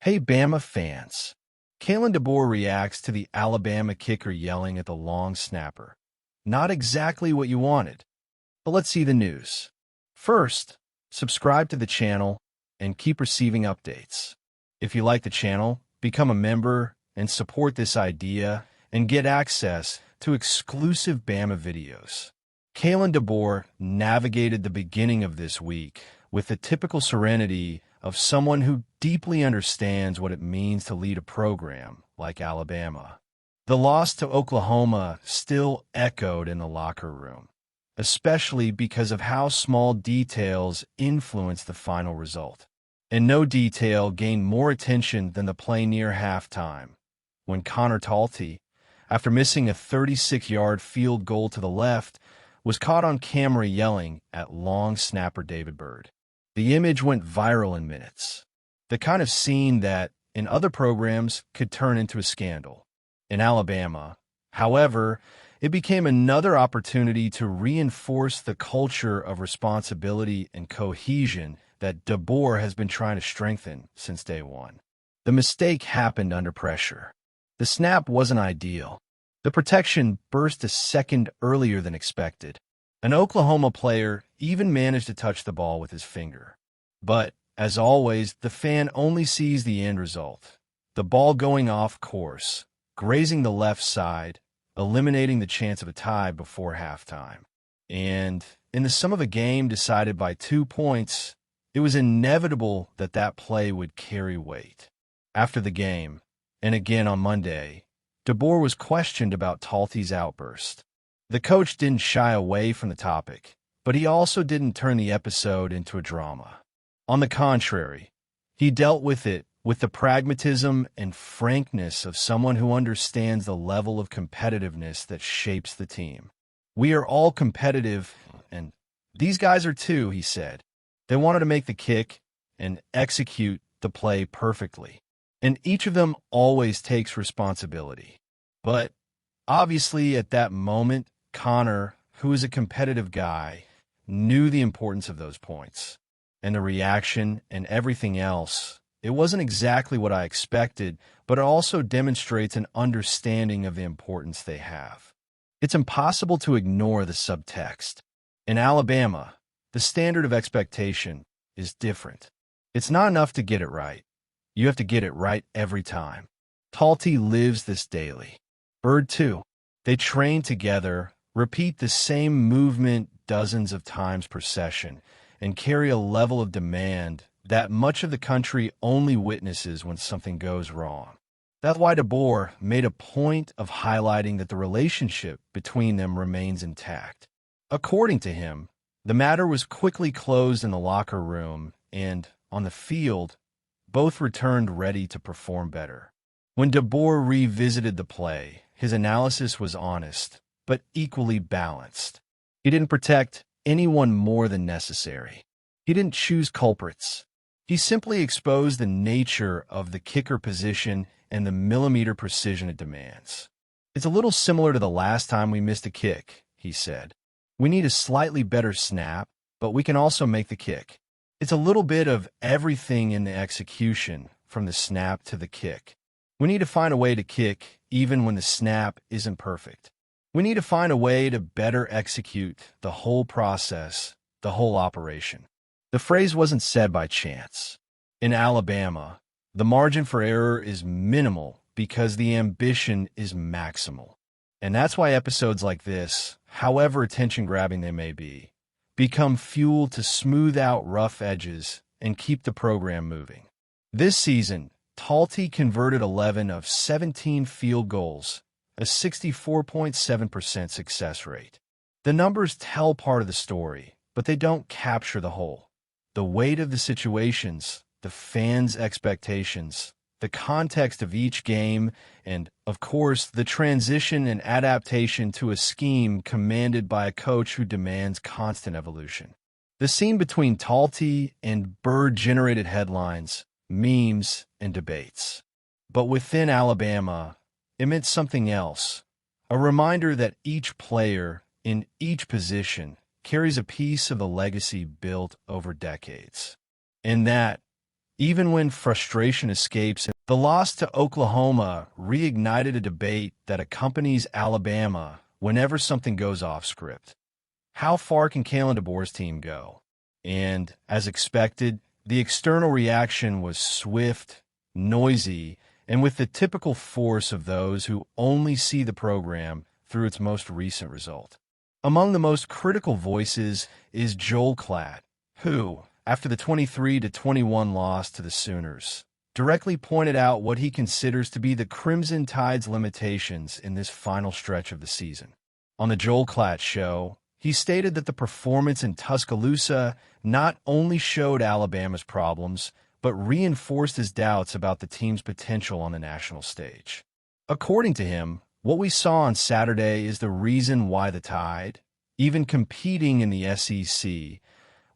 Hey Bama fans. Kalen DeBoer reacts to the Alabama kicker yelling at the long snapper. Not exactly what you wanted, but let's see the news. First, subscribe to the channel and keep receiving updates. If you like the channel, become a member and support this idea and get access to exclusive Bama videos. Kalen DeBoer navigated the beginning of this week with the typical serenity of someone who deeply understands what it means to lead a program like Alabama. The loss to Oklahoma still echoed in the locker room, especially because of how small details influenced the final result. And no detail gained more attention than the play near halftime, when Connor Talty, after missing a 36-yard field goal to the left, was caught on camera yelling at long snapper David Byrd. The image went viral in minutes, the kind of scene that, in other programs, could turn into a scandal. In Alabama, however, it became another opportunity to reinforce the culture of responsibility and cohesion that DeBoer has been trying to strengthen since day one. The mistake happened under pressure. The snap wasn't ideal. The protection burst a second earlier than expected. An Oklahoma player even managed to touch the ball with his finger. But, as always, the fan only sees the end result. The ball going off course, grazing the left side, eliminating the chance of a tie before halftime. And, in the sum of a game decided by 2 points, it was inevitable that that play would carry weight. After the game, and again on Monday, DeBoer was questioned about Talty's outburst. The coach didn't shy away from the topic, but he also didn't turn the episode into a drama. On the contrary, he dealt with it with the pragmatism and frankness of someone who understands the level of competitiveness that shapes the team. We are all competitive, and these guys are too, he said. They wanted to make the kick and execute the play perfectly, and each of them always takes responsibility. But obviously at that moment, Connor, who is a competitive guy, knew the importance of those points. And the reaction and everything else, it wasn't exactly what I expected, but it also demonstrates an understanding of the importance they have. It's impossible to ignore the subtext. In Alabama, the standard of expectation is different. It's not enough to get it right. You have to get it right every time. Talty lives this daily. Byrd too. They train together, repeat the same movement dozens of times per session, and carry a level of demand that much of the country only witnesses when something goes wrong. That's why DeBoer made a point of highlighting that the relationship between them remains intact. According to him, the matter was quickly closed in the locker room, and, on the field, both returned ready to perform better. When DeBoer revisited the play, his analysis was honest, but equally balanced. He didn't protect anyone more than necessary. He didn't choose culprits. He simply exposed the nature of the kicker position and the millimeter precision it demands. It's a little similar to the last time we missed a kick, he said. We need a slightly better snap, but we can also make the kick. It's a little bit of everything in the execution, from the snap to the kick. We need to find a way to kick even when the snap isn't perfect. We need to find a way to better execute the whole process, the whole operation. The phrase wasn't said by chance. In Alabama, the margin for error is minimal because the ambition is maximal. And that's why episodes like this, however attention-grabbing they may be, become fuel to smooth out rough edges and keep the program moving. This season, Talty converted 11 of 17 field goals, a 64.7% success rate. The numbers tell part of the story, but they don't capture the whole. The weight of the situations, the fans' expectations, the context of each game, and, of course, the transition and adaptation to a scheme commanded by a coach who demands constant evolution. The scene between Talty and Byrd generated headlines, memes, and debates. But within Alabama, it meant something else, a reminder that each player in each position carries a piece of the legacy built over decades, and that, Even when frustration escapes, the loss to Oklahoma reignited a debate that accompanies Alabama whenever something goes off script. How far can Kalen DeBoer's team go? And, as expected, the external reaction was swift, noisy, and with the typical force of those who only see the program through its most recent result. Among the most critical voices is Joel Klatt, who, after the 23-21 loss to the Sooners, directly pointed out what he considers to be the Crimson Tide's limitations in this final stretch of the season. On the Joel Klatt Show, he stated that the performance in Tuscaloosa not only showed Alabama's problems, but reinforced his doubts about the team's potential on the national stage. According to him, what we saw on Saturday is the reason why the Tide, even competing in the SEC,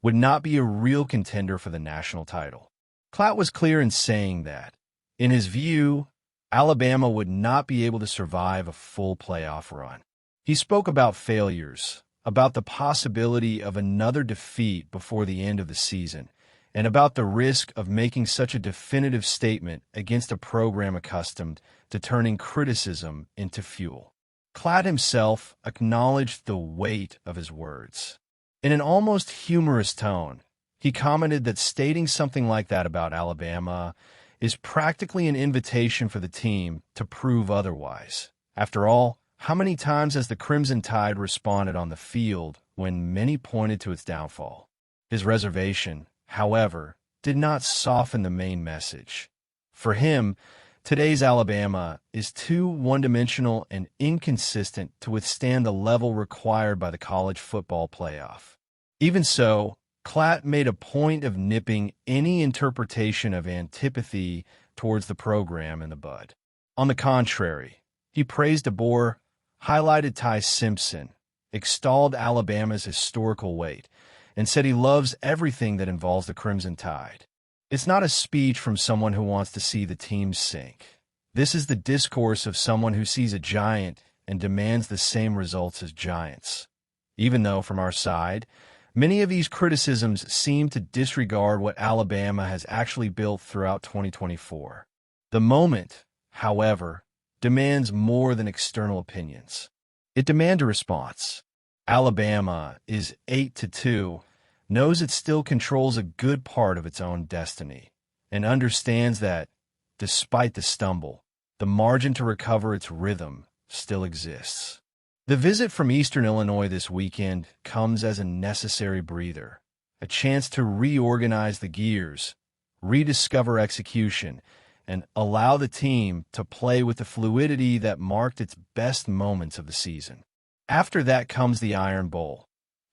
would not be a real contender for the national title. Klatt was clear in saying that, in his view, Alabama would not be able to survive a full playoff run. He spoke about failures, about the possibility of another defeat before the end of the season, and about the risk of making such a definitive statement against a program accustomed to turning criticism into fuel. Klatt himself acknowledged the weight of his words. In an almost humorous tone, he commented that stating something like that about Alabama is practically an invitation for the team to prove otherwise. After all, how many times has the Crimson Tide responded on the field when many pointed to its downfall? His reservation, however, did not soften the main message. For him, today's Alabama is too one-dimensional and inconsistent to withstand the level required by the college football playoff. Even so, Klatt made a point of nipping any interpretation of antipathy towards the program in the bud. On the contrary, he praised DeBoer, highlighted Ty Simpson, extolled Alabama's historical weight, and said he loves everything that involves the Crimson Tide. It's not a speech from someone who wants to see the team sink. This is the discourse of someone who sees a giant and demands the same results as giants. Even though, from our side, many of these criticisms seem to disregard what Alabama has actually built throughout 2024. The moment, however, demands more than external opinions. It demands a response. Alabama is 8-2, knows it still controls a good part of its own destiny, and understands that, despite the stumble, the margin to recover its rhythm still exists. The visit from Eastern Illinois this weekend comes as a necessary breather, a chance to reorganize the gears, rediscover execution, and allow the team to play with the fluidity that marked its best moments of the season. After that comes the Iron Bowl,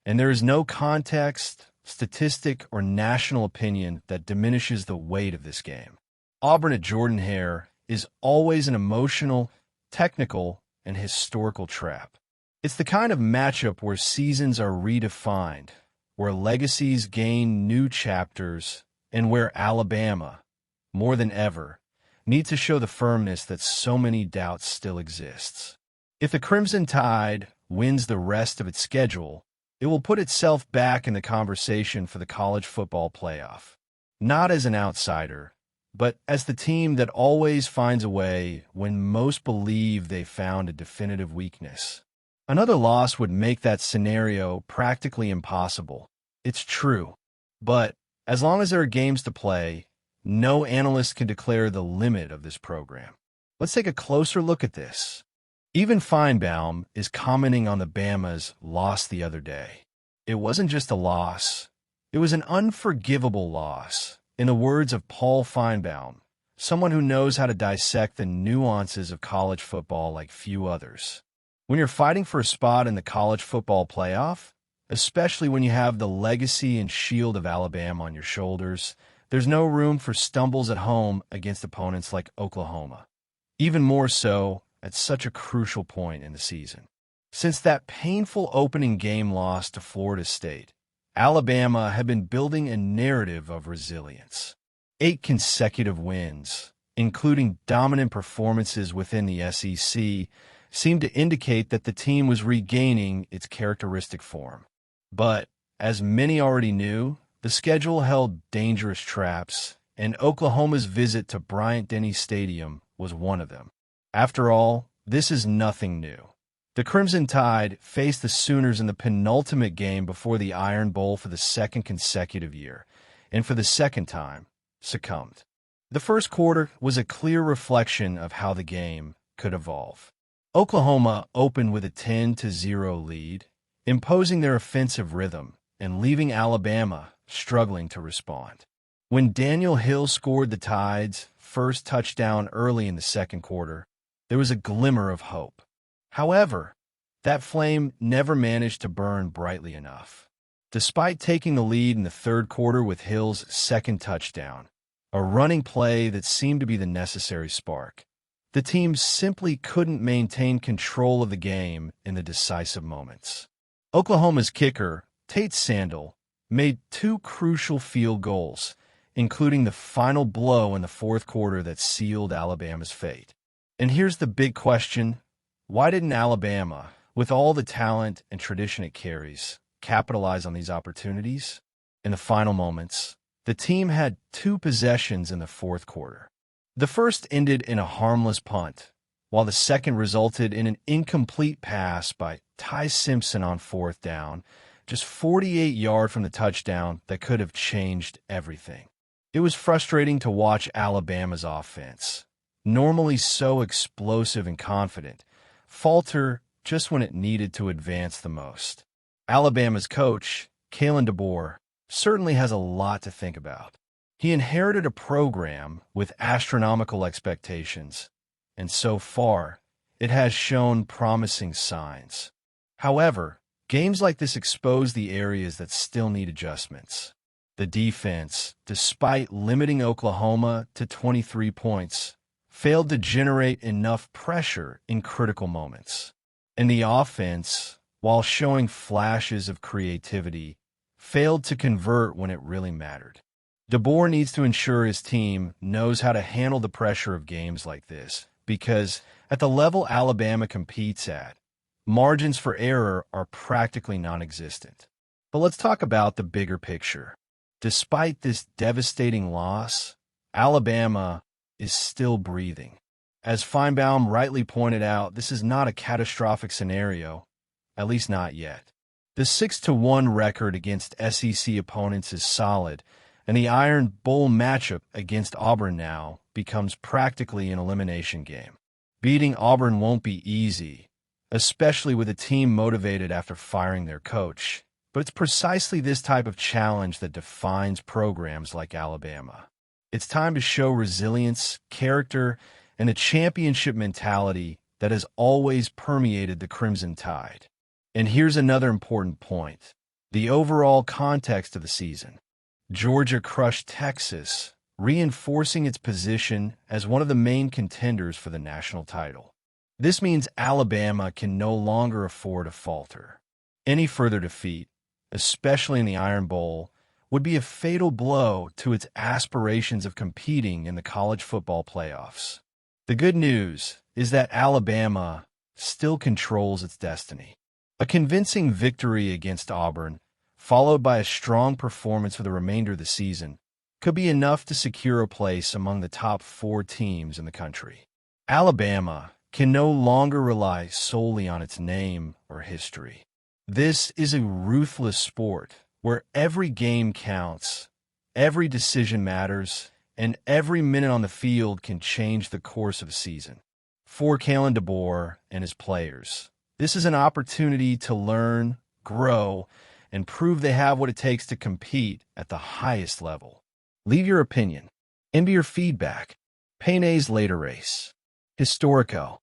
and there is no context, statistic, or national opinion that diminishes the weight of this game. Auburn at Jordan-Hare is always an emotional, technical, and historical trap. It's the kind of matchup where seasons are redefined, where legacies gain new chapters, and where Alabama, more than ever, needs to show the firmness that so many doubts still exists. If the Crimson Tide wins the rest of its schedule, it will put itself back in the conversation for the college football playoff, not as an outsider, but as the team that always finds a way when most believe they found a definitive weakness. Another loss would make that scenario practically impossible. It's true. But as long as there are games to play, no analyst can declare the limit of this program. Let's take a closer look at this. Even Feinbaum is commenting on the Bama's loss the other day. It wasn't just a loss. It was an unforgivable loss. In the words of Paul Feinbaum, someone who knows how to dissect the nuances of college football like few others. When you're fighting for a spot in the college football playoff, especially when you have the legacy and shield of Alabama on your shoulders, there's no room for stumbles at home against opponents like Oklahoma. Even more so at such a crucial point in the season. Since that painful opening game loss to Florida State, Alabama had been building a narrative of resilience. 8 consecutive wins, including dominant performances within the SEC, seemed to indicate that the team was regaining its characteristic form. But, as many already knew, the schedule held dangerous traps, and Oklahoma's visit to Bryant-Denny Stadium was one of them. After all, this is nothing new. The Crimson Tide faced the Sooners in the penultimate game before the Iron Bowl for the second consecutive year, and for the second time, succumbed. The first quarter was a clear reflection of how the game could evolve. Oklahoma opened with a 10-0 lead, imposing their offensive rhythm and leaving Alabama struggling to respond. When Daniel Hill scored the Tide's first touchdown early in the second quarter, there was a glimmer of hope. However, that flame never managed to burn brightly enough. Despite taking the lead in the third quarter with Hill's second touchdown, a running play that seemed to be the necessary spark, the team simply couldn't maintain control of the game in the decisive moments. Oklahoma's kicker, Tate Sandel, made two crucial field goals, including the final blow in the fourth quarter that sealed Alabama's fate. And here's the big question: why didn't Alabama, with all the talent and tradition it carries, capitalize on these opportunities? In the final moments, the team had two possessions in the fourth quarter. The first ended in a harmless punt, while the second resulted in an incomplete pass by Ty Simpson on fourth down, just 48 yards from the touchdown that could have changed everything. It was frustrating to watch Alabama's offense, normally so explosive and confident, falter just when it needed to advance the most. Alabama's coach, Kalen DeBoer, certainly has a lot to think about. He inherited a program with astronomical expectations, and so far, it has shown promising signs. However, games like this expose the areas that still need adjustments. The defense, despite limiting Oklahoma to 23 points, failed to generate enough pressure in critical moments. And the offense, while showing flashes of creativity, failed to convert when it really mattered. DeBoer needs to ensure his team knows how to handle the pressure of games like this, because at the level Alabama competes at, margins for error are practically non-existent. But let's talk about the bigger picture. Despite this devastating loss, Alabama is still breathing. As Feinbaum rightly pointed out, this is not a catastrophic scenario, at least not yet. The 6-1 record against SEC opponents is solid, and the Iron Bowl matchup against Auburn now becomes practically an elimination game. Beating Auburn won't be easy, especially with a team motivated after firing their coach, but it's precisely this type of challenge that defines programs like Alabama. It's time to show resilience, character, and a championship mentality that has always permeated the Crimson Tide. And here's another important point: the overall context of the season. Georgia crushed Texas, reinforcing its position as one of the main contenders for the national title. This means Alabama can no longer afford to falter. Any further defeat, especially in the Iron Bowl, would be a fatal blow to its aspirations of competing in the college football playoffs. The good news is that Alabama still controls its destiny. A convincing victory against Auburn, followed by a strong performance for the remainder of the season, could be enough to secure a place among the top 4 teams in the country. Alabama can no longer rely solely on its name or history. This is a ruthless sport where every game counts, every decision matters, and every minute on the field can change the course of a season. For Kalen DeBoer and his players, this is an opportunity to learn, grow, and prove they have what it takes to compete at the highest level. Leave your opinion and your feedback. Payne's later race. Historico.